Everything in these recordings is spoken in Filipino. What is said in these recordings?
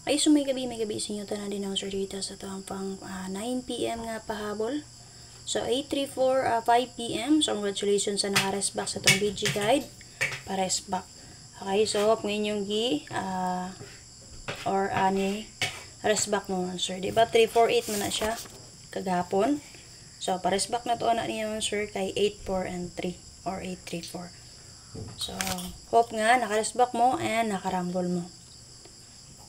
Ay, so may gabi sa inyo tanan din ang Sir Rita sa itong pang 9 p.m. nga pahabol. So, 8:34, 5 p.m. So, congratulations sa naka-rest back sa itong video guide. Pa-rest back. Okay, so, kung inyong rest back mo, sir. Diba, 348 mo na siya kagapon. So, pa-rest back na to na niya, sir, kay 8:4 and 3 or 8:34. So, hope nga, naka-rest back mo and naka-rumble mo.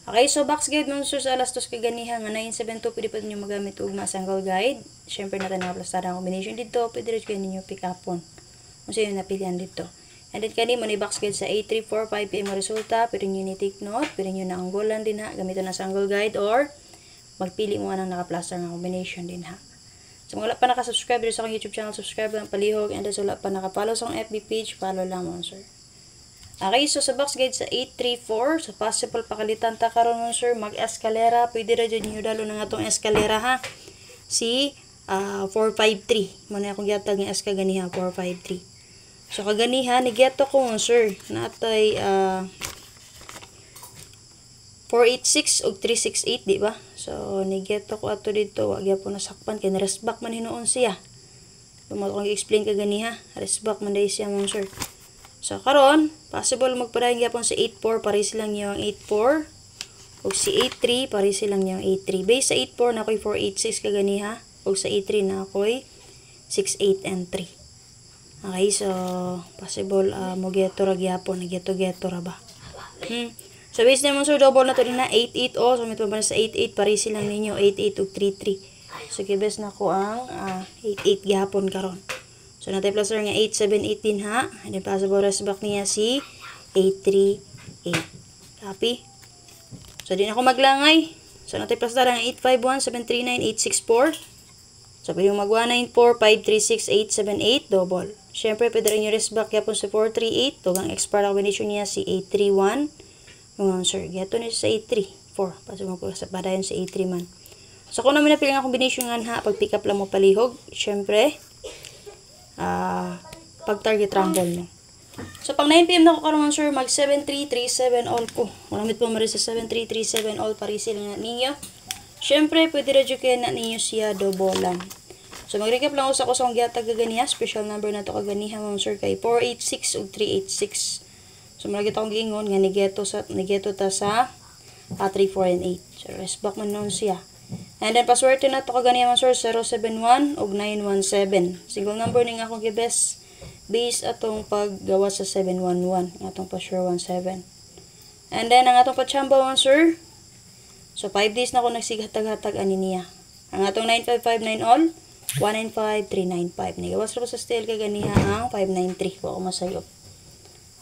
Okay, so box guide mo sir sa alas 2 kaganiha nga 972 pwede pa ninyo magamit og masanggal guide. Syempre natin nakaplastada ang combination dito, pwede rin kayo ninyo pick upon kung sino napilihan dito. And then kani mo ni box guide sa 8:34 5 PM resulta, pwede niyo ni take note, pwede niyo na anggolan din ha, gamiton na sanggol guide or magpili mo anang nakaplaster nga combination din ha. So kung wala pa naka-subscribe dito sa akong YouTube channel, subscribe lang palihog, and then so wala pa naka-follow sa akong FB page, follow lang mo sir. Okay, so sa box guide sa 8:34, so possible pakalitan ta karon mo sir, mag-escalera, pwede ra jud niyo dalo na nga tong escalera ha. Si 453, mo na akong gihatag nga eska ganiha 453. So kaganiha ni giato ko mo sir, natay 486 ug 368 di ba? So ni giato ko ato dito, wa gyapon nasakpan kay rest back man hinuon siya. Tumo ko gi-explain kaganiha, rest back man day siya mo sir. So, karon possible magpadayon gyapon sa 84, pare silang yung 84. O si 83, pare silang yung 83. Base sa 84 na ako'y 486 kaganiha. O sa 83 na ako'y 68 and 3. Okay, so, possible mo geto ra gyapon, geto ra ba? So, base naman sir, double na to din na 88 o. So, may pa sa 88, pare silang ninyo 88 ug 33. So, kibes na ko ang 88 gyapon karon. So, natay plus nga 878 din ha. And then, possible rest back niya si 838. Copy. So, din ako maglangay. So, natay plus nga 851, 739, 864. So, pwede mag 194, 536, 878, double. Siyempre, pwede rin yung rest back yapon sa 438. Tugang expert combination niya si 831. Yung sir, geto niya sa 834. Pasok mo po sa padayon sa 83 man. So, kung naman napili nga combination nga ha, pag pick up lang mo palihog, siyempre, pag target rumble mo. So pag 9 PM na ko karon sir, mag 7337 all ko. Maramit po mari sa 7337 all parisil na ninyo. Syempre pwede ra jud kay na ninyo siya dobolan. So mag-recap lang usa ko sa akong gihatag kaganiha, special number na to kaganiha mo sir kay 486 ug 386. So malagi ta akong giingon nga nigeto ta sa 34 and 8. So rest back man nun siya. And then, password na ito kaganiya mga sir, 071 ug 917. Single number ni nga akong gibes base atong paggawa sa 711. Ang atong pa-sure 17. And then, ang atong pa-chamba mga sir. So, 5 days na ako nagsighatag-hatag ani niya. Ang atong 9559 all, 195395. Nagawas ra sa style kaganiha ang 593. Wa ko masayop.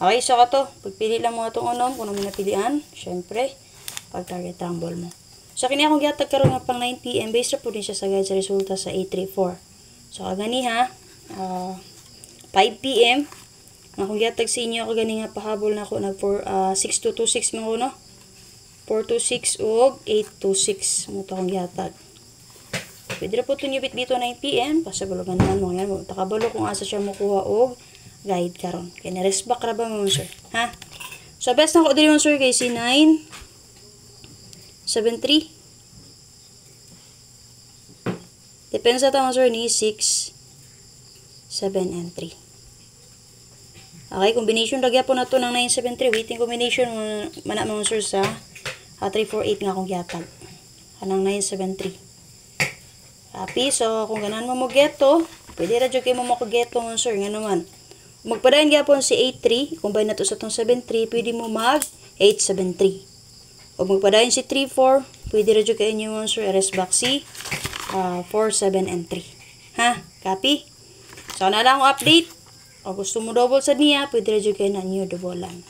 Okay, so kato. Pagpili lang mo atong unom, kung naman napilian, syempre, pag-target rumble mo. So, kini akong gihatag karon nga pang 9 PM. Based po din siya sa guide sa resulta sa 834. So, kaganiha, 5 PM. Nga akong gihatag sa inyo, kaganiha pahabol na ako. 6226 mga uno. 426 ug 826. Muto akong gihatag. Pwede na po ito nyo bit dito 9 PM. Pasabalugan naman mo yan. Takabalo kung asa siya makuha og guide karon. Kaya na-rest back ra ba mo, sir? Ha? So, best na ko din mo, sir, kay si 9. 7-3. Depende sa tama sir ni 6, 7, and 3. Okay, combination lagyan po na to ng 973. Waiting combination mana mo sir sa 348 nga akong gihatag. Kanang 973. Copy. So, kung ganan mo mo geto, pwede ra jud kay mo makageto mo sir. Nga naman. Magpadayon gyapon si 83. Combine na to sa tong 73. Pwede mo mag 873. O magpadayon si 3-4, pwede rin kayo nyo sir, rest back si 4-7 and 3. Ha? Copy? So, na lang update. O gusto mo double sa niya, pwede rin kayo na nyo doublean.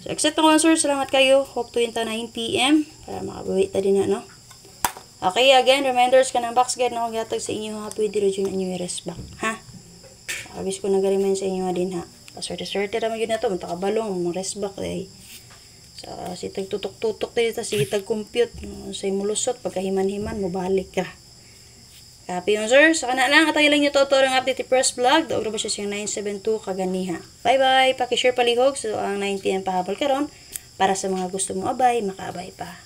So, exit na ko sir. Salamat kayo. Hope to yunta 9 PM. Para makabawit na din na, no? Okay, again, reminders ka ng box guide na akong gatag sa inyo ha. Pwede rin nyo i-rest back. Ha? Abis ko nag-remind sa inyo din ha. Paswerte-swerte naman yun na to. Matakabalong, rest back eh. So, si tag-tutok-tutok dito, si tag-compute. Sa mulusot, pagkahiman-himan, mabalik ka. Copy mo, sir. Sa kana lang, atay lang nyo to ng update ni Press Vlog. Daog ba siya siyang 972 kaganiha. Bye-bye. Pakishare palihog. So, ang 9 PM pahabol karon. Para sa mga gusto mong abay, makaabay pa.